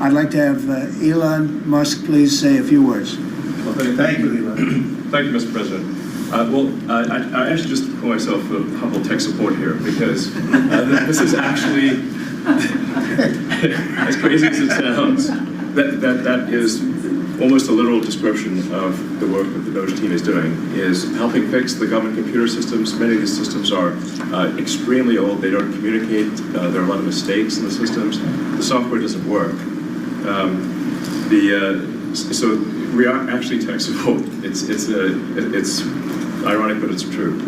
I'd like to have Elon Musk please say a few words. Well, thank you, Elon. Thank you, Mr. President. I actually just call myself a humble tech support here because this is actually, as crazy as it sounds, that is almost a literal description of the work that the DOGE team is doing, is helping fix the government computer systems. Many of these systems are extremely old. They don't communicate. There are a lot of mistakes in the systems. The software doesn't work. So we are actually tech support. It's ironic, but it's true.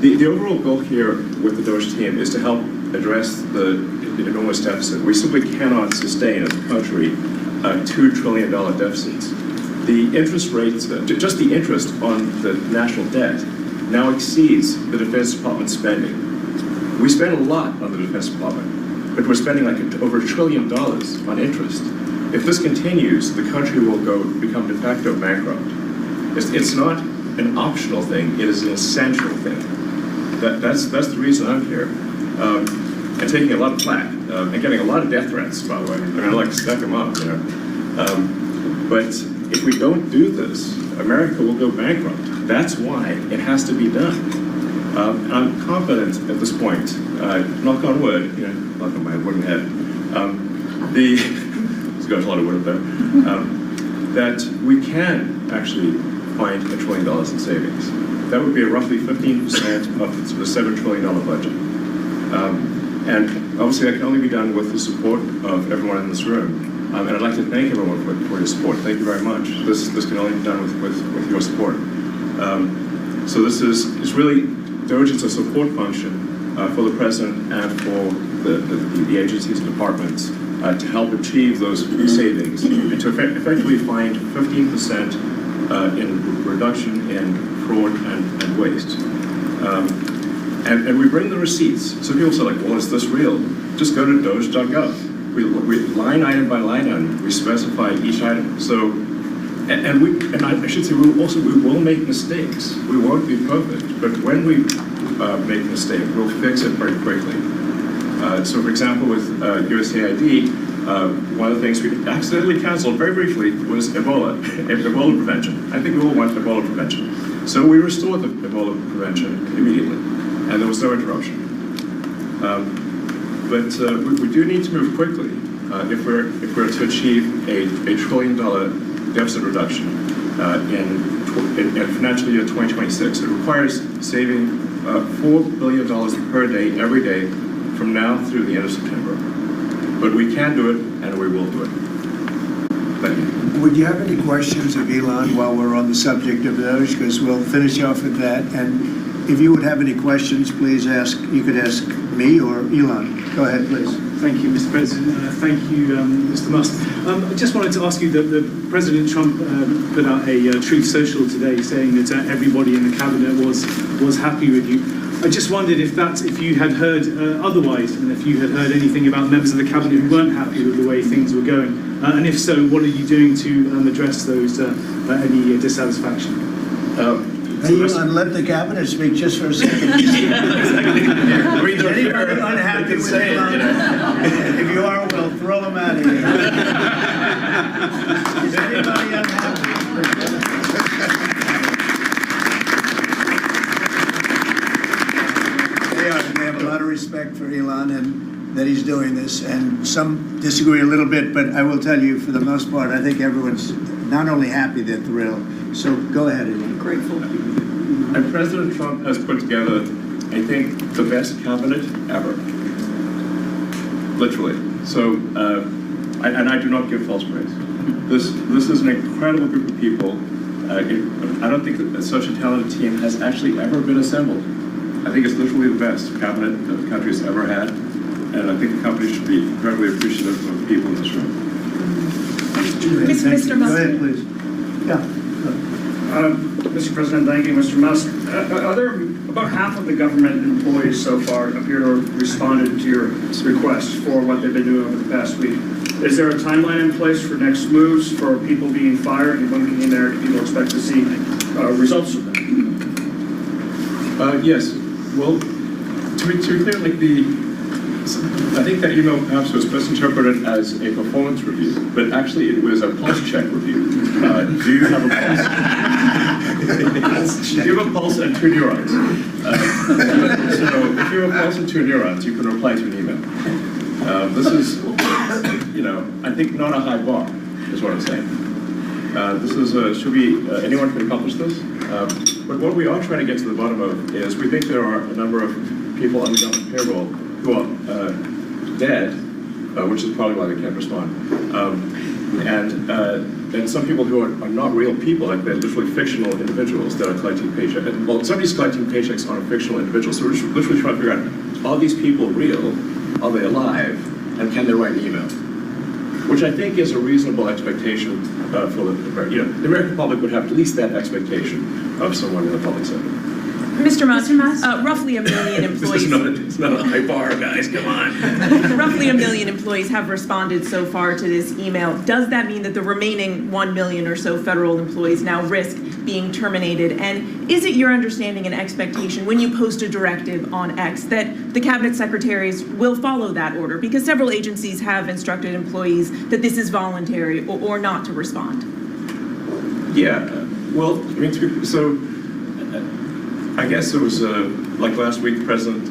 The overall goal here with the DOGE team is to help address the enormous deficit. We simply cannot sustain as a country $2 trillion deficits. The interest rates, just the interest on the national debt, now exceeds the Defense Department spending. We spend a lot on the Defense Department, but we're spending like over $1 trillion on interest. If this continues, the country will become de facto bankrupt. It's not an optional thing, it is an essential thing. That's the reason I'm here. And taking a lot of flack, and getting a lot of death threats, by the way. I mean, I like to stack them up, you know. But if we don't do this, America will go bankrupt. That's why it has to be done. I'm confident at this point, knock on wood, you know, knock on my wooden head, there's got a lot of wood up there, that we can actually find $1 trillion in savings. That would be roughly 15% of the $7 trillion budget. And obviously that can only be done with the support of everyone in this room. And I'd like to thank everyone for your support. Thank you very much. This can only be done with your support. So this is really, DOGE is a support function for the President and for the agencies and departments to help achieve those savings and to effectively find 15% in reduction in fraud and waste. And we bring the receipts. So people say, like, well, is this real? Just go to doge.gov. We line item by line item, we specify each item. So, and I should say, we will make mistakes. We won't be perfect, but when we make a mistake, we'll fix it very quickly. So, for example, with USAID, one of the things we accidentally canceled very briefly was Ebola prevention. I think we all want Ebola prevention. So we restored the Ebola prevention immediately, and there was no interruption. But we do need to move quickly if we're to achieve a $1 trillion deficit reduction in financial year 2026. It requires saving $4 billion per day, every day, from now through the end of September. But we can do it, and we will do it. Thank you. Would you have any questions of Elon while we're on the subject of those? Because we'll finish off with that. And if you would have any questions, please ask. You could ask me or Elon. Go ahead, please. Thank you, Mr. President. Thank you, Mr. Musk. I just wanted to ask you that President Trump put out a Truth Social today saying that everybody in the cabinet was happy with you. I just wondered if you had heard otherwise, and if you had heard anything about members of the cabinet who weren't happy with the way things were going, and if so, what are you doing to address those any dissatisfaction? Hey, Elon, let the cabinet speak just for a second. Anybody unhappy with Elon? If you are, we'll throw them out of here. Is anybody unhappy? They have a lot of respect for Elon and that he's doing this, and some disagree a little bit, but I will tell you, for the most part, I think everyone's not only happy, they're thrilled. So go ahead, Elon. Grateful. And President Trump has put together, I think, the best cabinet ever. Literally. So, and I do not give false praise. This is an incredible group of people. I don't think that such a talented team has actually ever been assembled. I think it's literally the best cabinet that the country has ever had, and I think the company should be incredibly appreciative of the people in this room. Mr. Musk. Go ahead, please. Yeah. Mr. President, thank you, Mr. Musk. Are there about half of the government employees so far appear to have responded to your request for what they've been doing over the past week? Is there a timeline in place for next moves for people being fired, and when can there people expect to see results of that? Yes. Well, to be clear, like I think that email perhaps was misinterpreted as a performance review, but actually it was a pulse check review. Do you have a pulse? Do you have a pulse and 2 neurons? So if you have a pulse and 2 neurons, you can reply to an email. This is, I think not a high bar, is what I'm saying. This is, anyone can accomplish this? But what we are trying to get to the bottom of is we think there are a number of people on the government payroll who are dead, which is probably why they can't respond. And some people who are not real people, like they're literally fictional individuals that are collecting paychecks. Well, somebody's collecting paychecks on a fictional individual, so we're literally trying to figure out, are these people real? Are they alive? And can they write an email? Which I think is a reasonable expectation for the American public would have at least that expectation of someone in the public sector. Mr. Musk, roughly 1 million employees. It's not a high bar, guys, come on. Roughly 1 million employees have responded so far to this email. Does that mean that the remaining 1 million or so federal employees now risk being terminated? And is it your understanding and expectation when you post a directive on X that the cabinet secretaries will follow that order? Because several agencies have instructed employees that this is voluntary or not to respond. Yeah, well, I guess it was like last week, the president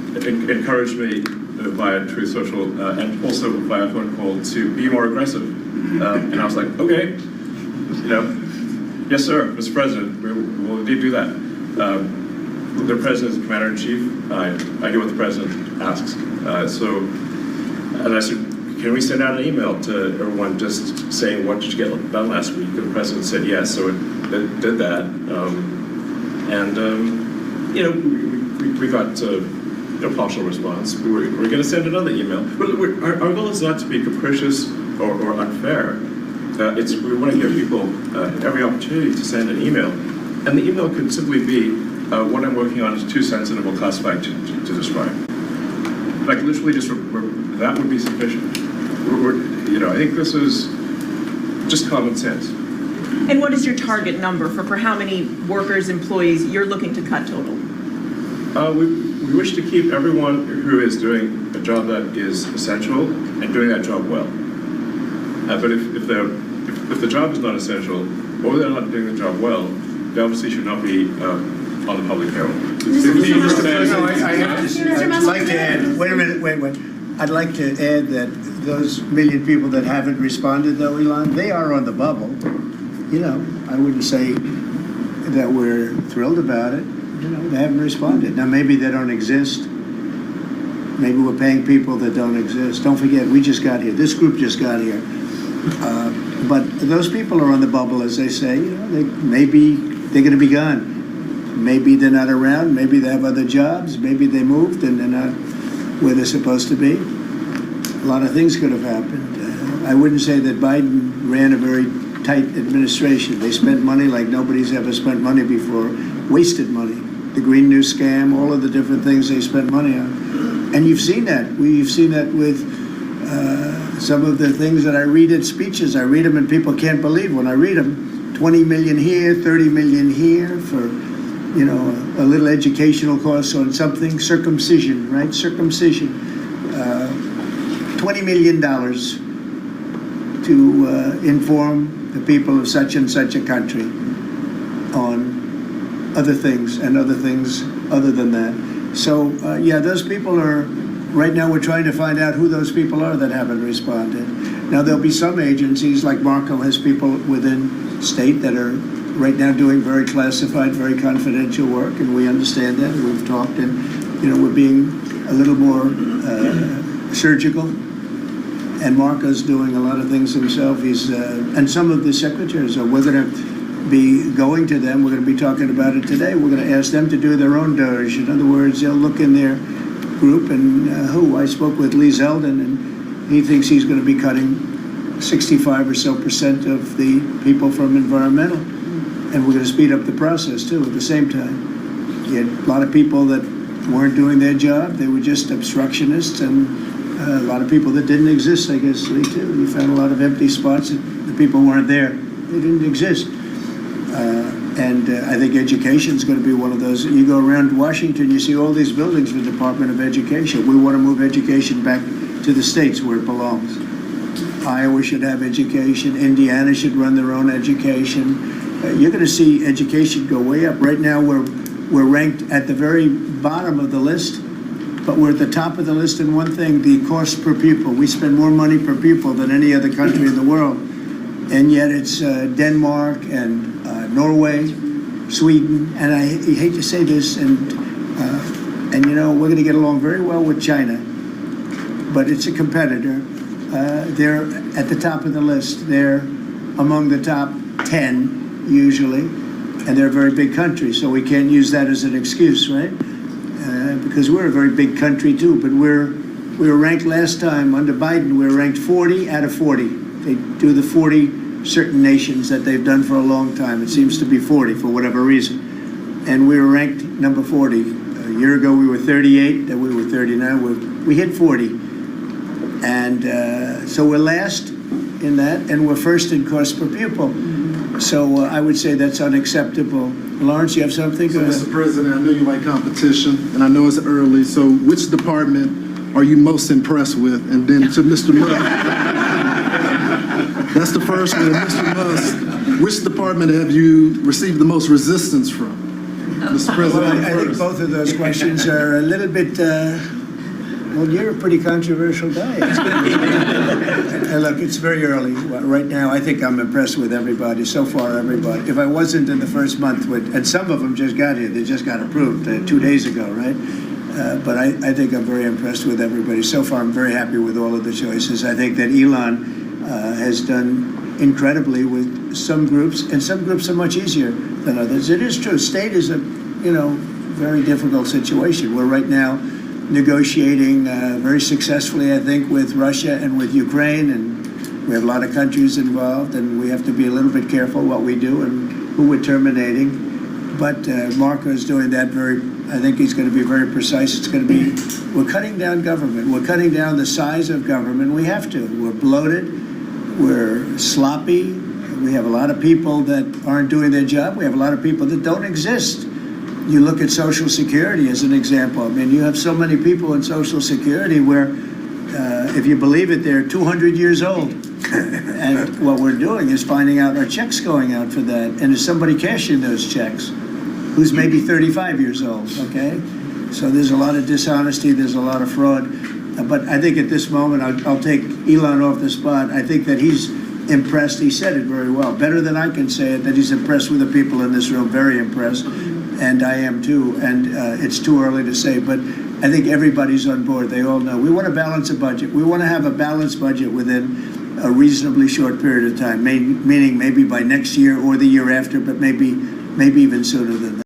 encouraged me via Truth Social and also via a phone call to be more aggressive. And I was like, okay, yes, sir, Mr. President, we will indeed do that. The president is the commander-in-chief. I do what the president asks. And I said, can we send out an email to everyone just saying, what did you get done last week? And the president said yes, so it did that. We got partial response. We're going to send another email. But our goal is not to be capricious or unfair. We want to give people every opportunity to send an email. And the email could simply be, what I'm working on is too sensitive or classified to describe. Like literally just, that would be sufficient. I think this is just common sense. And what is your target number for how many workers, employees you're looking to cut total? We wish to keep everyone who is doing a job that is essential and doing that job well. But if the job is not essential or they're not doing the job well, they obviously should not be on the public payroll. I'd like to add, wait a minute. I'd like to add that those million people that haven't responded, though, Elon, they are on the bubble. I wouldn't say that we're thrilled about it. They haven't responded. Now, maybe they don't exist. Maybe we're paying people that don't exist. Don't forget, we just got here. This group just got here. But those people are on the bubble, as they say. Maybe they're going to be gone. Maybe they're not around. Maybe they have other jobs. Maybe they moved and they're not where they're supposed to be. A lot of things could have happened. I wouldn't say that Biden ran a very tight administration. They spent money like nobody's ever spent money before, wasted money. The Green New Scam, all of the different things they spent money on. And you've seen that. We've seen that with some of the things that I read in speeches. I read them and people can't believe when I read them. 20 million here, 30 million here for, a little educational course on something, circumcision, right? Circumcision. $20 million to inform the people of such and such a country on other things and other things other than that. So, those people are, right now we're trying to find out who those people are that haven't responded. Now, there'll be some agencies, like Marco has people within state that are right now doing very classified, very confidential work, and we understand that, and we've talked, and, we're being a little more surgical. And Marco's doing a lot of things himself. And some of the secretaries we're going to be going to them. We're going to be talking about it today. We're going to ask them to do their own DOGE. In other words, they'll look in their group and I spoke with Lee Zeldin, and he thinks he's going to be cutting 65% or so of the people from environmental. And we're going to speed up the process too at the same time. You had a lot of people that weren't doing their job. They were just obstructionists, and a lot of people that didn't exist, I guess, Lee, too. We found a lot of empty spots. The people weren't there. They didn't exist. And I think education is going to be one of those. You go around Washington, you see all these buildings for the Department of Education. We want to move education back to the states where it belongs. Iowa should have education. Indiana should run their own education. You're going to see education go way up. Right now, we're ranked at the very bottom of the list, but we're at the top of the list in one thing: the cost per pupil. We spend more money per pupil than any other country in the world, and yet it's Denmark and Norway, Sweden, and I hate to say this, and you know, we're going to get along very well with China, but it's a competitor. They're at the top of the list. They're among the top 10 usually, and they're a very big country, so we can't use that as an excuse, right? Because we're a very big country too, but we were ranked last time under Biden. We were ranked 40 out of 40. They do the 40 certain nations that they've done for a long time. It seems to be 40 for whatever reason. And we were ranked number 40. A year ago we were 38, then we were 39. We hit 40. And so we're last in that, and we're first in cost per pupil. So I would say that's unacceptable. Lawrence, you have something? So, Mr. President, I know you like competition, and I know it's early, so which department are you most impressed with? And then to Mr. Musk, that's the first one. Mr. Musk, which department have you received the most resistance from? Mr. President, I think both of those questions are a little bit, well, you're a pretty controversial guy. Look, it's very early. Right now, I think I'm impressed with everybody. So far, everybody. If I wasn't in the first month, and some of them just got here, they just got approved 2 days ago, right? But I think I'm very impressed with everybody. So far, I'm very happy with all of the choices. I think that Elon has done incredibly with some groups, and some groups are much easier than others. It is true. State is a, very difficult situation. We're right now negotiating very successfully, I think, with Russia and with Ukraine, and we have a lot of countries involved, and we have to be a little bit careful what we do and who we're terminating. But Marco is doing that I think he's going to be very precise. It's going to be, we're cutting down government. We're cutting down the size of government. We have to. We're bloated. We're sloppy. We have a lot of people that aren't doing their job. We have a lot of people that don't exist. You look at Social Security as an example. I mean, you have so many people in Social Security where, if you believe it, they're 200 years old. And what we're doing is finding out, are checks going out for that? And is somebody cashing those checks who's maybe 35 years old, okay? So there's a lot of dishonesty, there's a lot of fraud. But I think at this moment, I'll take Elon off the spot. I think that he's impressed. He said it very well, better than I can say it, that he's impressed with the people in this room, very impressed. And I am too, and it's too early to say, but I think everybody's on board. They all know. We want to balance a budget. We want to have a balanced budget within a reasonably short period of time, meaning maybe by next year or the year after, but maybe even sooner than that.